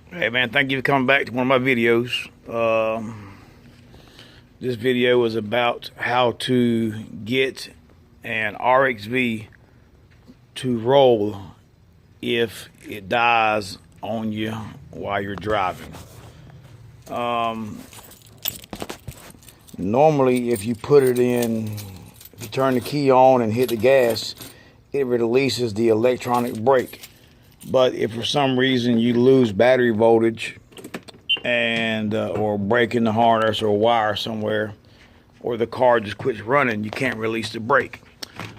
Hey man, thank you for coming back to one of my videos. This video is about how to get an RXV to roll if it dies on you while you're driving. Normally if you put it in, if you turn the key on and hit the gas, it releases the electronic brake. But if for some reason you lose battery voltage and or breaking the harness or wire somewhere, or the car just quits running, you can't release the brake.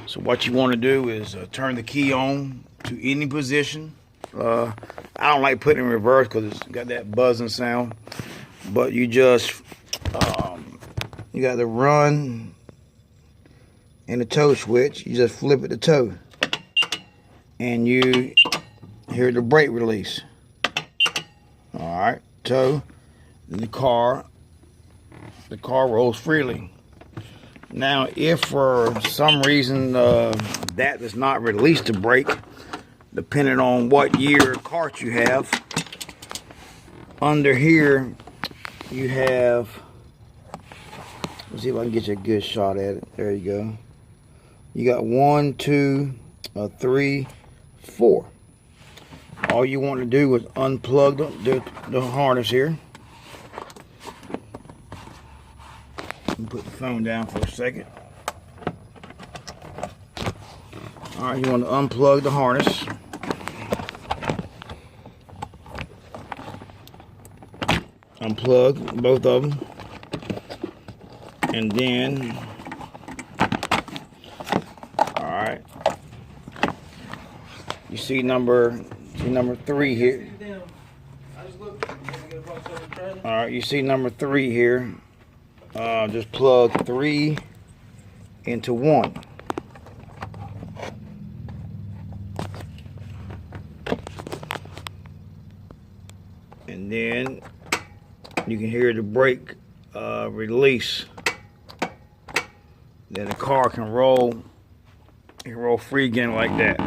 So what you want to do is turn the key on to any position. I don't like putting it in reverse because it's got that buzzing sound, but you just you got the run and the toe switch. You just flip it to toe and you hear the brake release. All right, toe, and the car rolls freely. Now, if for some reason that does not release the brake, depending on what year cart you have, under here you have, let's see if I can get you a good shot at it. There you go. You got 1, 2, 3, 4. All you want to do is unplug the harness here. Put the phone down for a second. Alright, you want to unplug the harness. Unplug both of them. And then, alright, you see number 3 here. Alright, you see number 3 here. Just plug 3 into 1. And then you can hear the brake release. Then the car can roll free again like that.